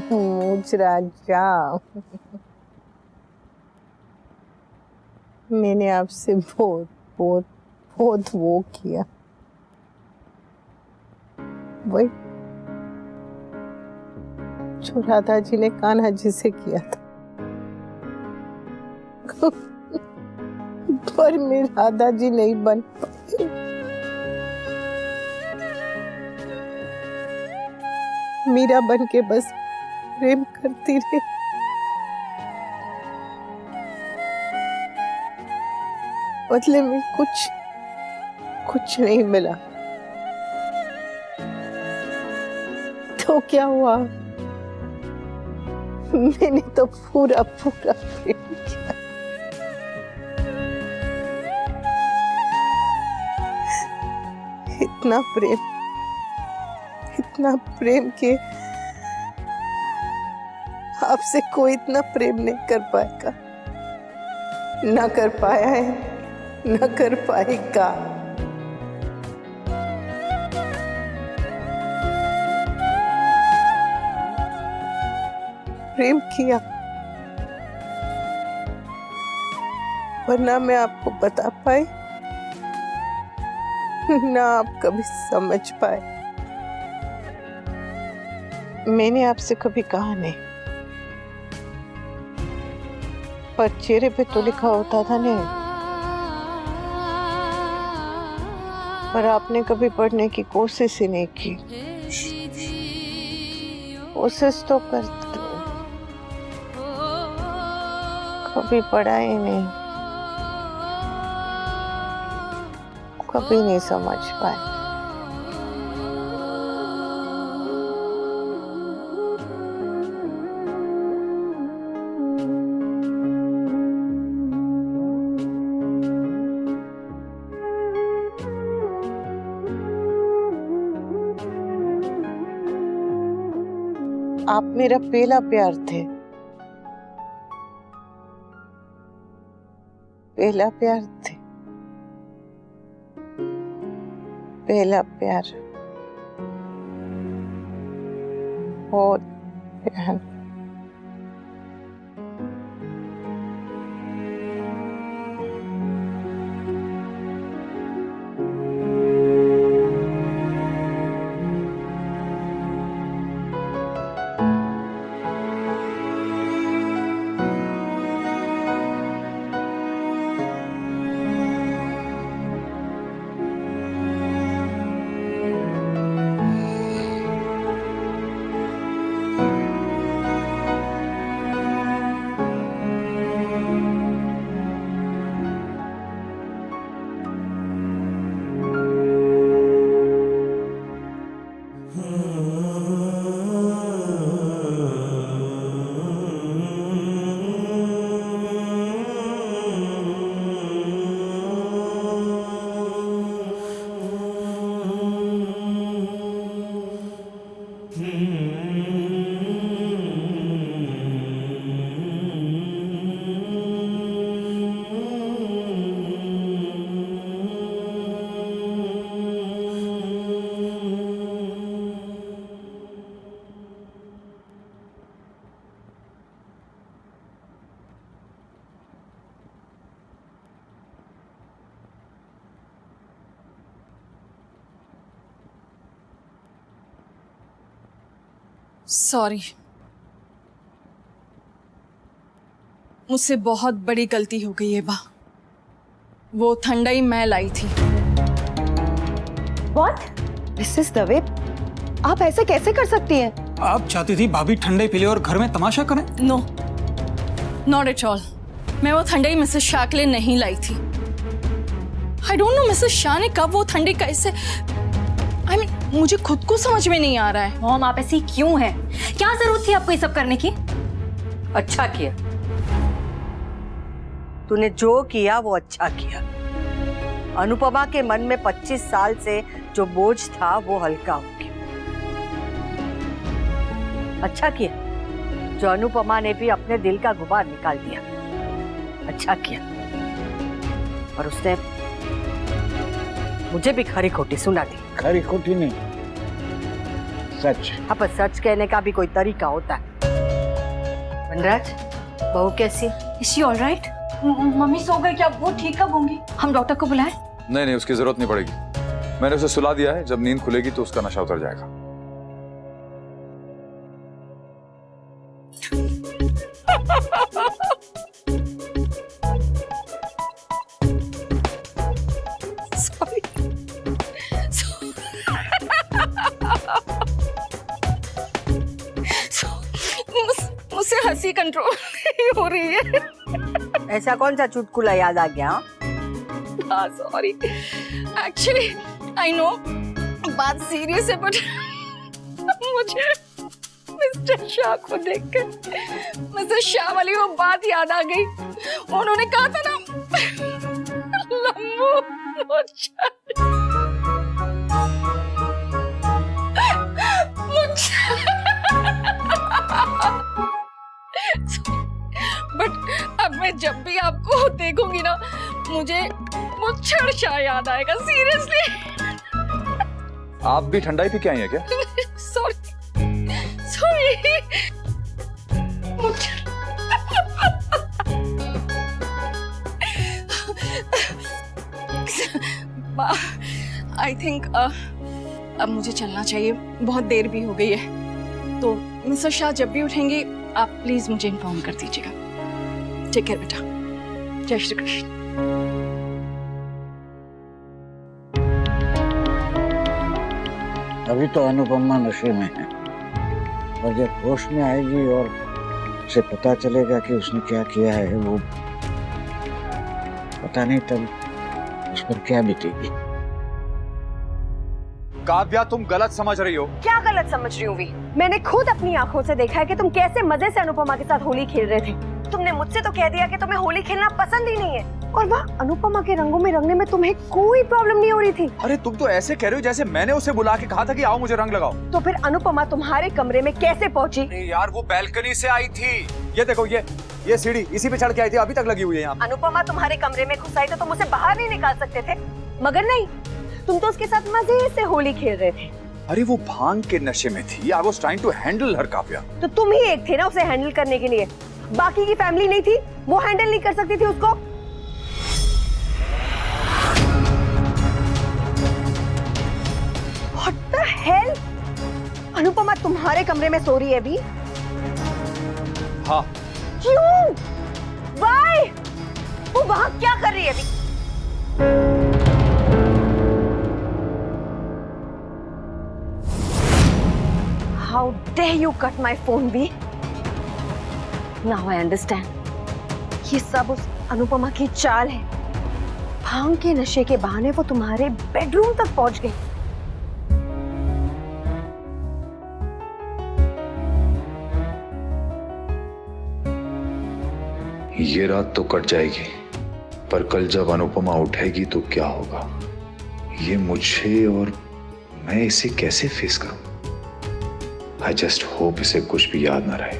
मुझ राजा, मैंने आपसे बहुत बहुत बहुत वो किया, वही जो राधा जी ने कान्हा जी से किया था। पर मैं राधा जी नहीं बन पाई। मीरा बन के बस प्रेम करती रही। बदले में कुछ नहीं मिला। तो क्या हुआ, मैंने तो पूरा पूरा प्रेम किया। इतना प्रेम के आपसे कोई इतना प्रेम नहीं कर पाएगा, ना कर पाया है, ना कर पाएगा। प्रेम किया, वरना मैं आपको बता पाई, ना आप कभी समझ पाए। मैंने आपसे कभी कहा नहीं, पर चेहरे पे तो लिखा होता था नहीं, पर आपने कभी पढ़ने की कोशिश ही नहीं की। कोशिश तो करते, कभी पढ़ा ही नहीं, कभी नहीं समझ पाए। आप मेरा पहला प्यार थे, पहला प्यार थे, पहला प्यार, बहुत प्यार। सॉरी, मुझसे बहुत बड़ी गलती हो गई है बा। वो ठंडाई मैं लाई थी। What? मिसेस दवे, आप ऐसे कैसे कर सकती हैं? आप चाहती थी भाभी ठंडाई पी ले और घर में तमाशा करें? No, not at all. मैं वो ठंडाई मिसेस शाह के लिए नहीं लाई थी। I don't know Mrs Shah ने कब वो ठंडाई कैसे, I mean, मुझे खुद को समझ में नहीं आ रहा है। मॉम, आप ऐसी क्यों हैं? क्या जरूरत थी आपको ये सब करने की? अच्छा किया, तूने जो किया वो अच्छा किया। अनुपमा के मन में 25 साल से जो बोझ था वो हल्का हो गया। अच्छा किया जो अनुपमा ने भी अपने दिल का गुबार निकाल दिया। अच्छा किया, और उसने मुझे भी खरी खोटी सुना दी। खरी खोटी नहीं, सच। हाँ, पर सच कहने का भी कोई तरीका होता है। वनराज, बहू कैसी? Is she all right? Mummy सो गई क्या? वो ठीक कब होंगी? हम डॉक्टर को बुलाएं? नहीं नहीं, उसकी जरूरत नहीं पड़ेगी। मैंने उसे सुला दिया है, जब नींद खुलेगी तो उसका नशा उतर जाएगा। Sorry. मुझसे हंसी कंट्रोल नहीं हो रही है। ऐसा कौन सा चुटकुला याद आ गया? हाँ? सॉरी, एक्चुअली आई नो बात सीरियस है, बट मुझे मिस्टर शाह को देखकर मिस्टर शाह वाली वो बात याद आ गई। उन्होंने कहा था ना, लंबू बट अब मैं जब भी आपको देखूंगी ना, मुझे मुच्छड़ शाह याद आएगा। सीरियसली। आप भी ठंडाई पी के आई हैं क्या? Sorry sorry. आई थिंक अब मुझे चलना चाहिए, बहुत देर भी हो गई है। तो मिस्टर शाह जब भी उठेंगे आप प्लीज मुझे इन्फॉर्म कर दीजिएगा। टेक केयर बेटा। जय श्री कृष्ण। अभी तो अनुपमा नशे में है, और जब होश में आएगी और उसे पता चलेगा कि उसने क्या किया है, वो पता नहीं तब उस पर क्या बीतेगी। काव्या, तुम गलत समझ रही हो। क्या गलत समझ रही हूँ? मैंने खुद अपनी आंखों से देखा है कि तुम कैसे मजे से अनुपमा के साथ होली खेल रहे थे। तुमने मुझसे तो कह दिया कि तुम्हें होली खेलना पसंद ही नहीं है, और वहाँ अनुपमा के रंगों में रंगने में तुम्हें कोई प्रॉब्लम नहीं हो रही थी। अरे तुम तो ऐसे कह रही हो जैसे मैंने उसे बुला के कहा था कि आओ मुझे रंग लगाओ। तो फिर अनुपमा तुम्हारे कमरे में कैसे पहुंची? अरे यार, वो बैल्कनी से आई थी। ये देखो, ये सीढ़ी इसी पे चढ़ के आई थी, अभी तक लगी हुई है यहाँ। अनुपमा तुम्हारे कमरे में घुस आई तो तुम उसे बाहर नहीं निकाल सकते थे, मगर नहीं, तुम तो उसके साथ मजे से होली खेल रहे थे। अरे वो भांग के नशे में थी। I was trying to handle her. Kavya, तो तुम ही एक थे ना उसे हैंडल करने के लिए, बाकी की फैमिली नहीं थी, वो हैंडल नहीं कर सकती थी उसको। What the hell? अनुपमा तुम्हारे कमरे में सो रही है अभी? हाँ। क्यों? Why? वो वहां क्या कर रही है अभी? How dare you cut my phone, V? Now I understand. ये सब उस अनुपमा की चाल है। भांग के नशे के बहाने वो तुम्हारे बेडरूम तक पहुंच गई। ये रात तो कट जाएगी, पर कल जब अनुपमा उठेगी तो क्या होगा, ये मुझे और मैं इसे कैसे फेस करूं? आई जस्ट होप इसे कुछ भी याद ना रहे।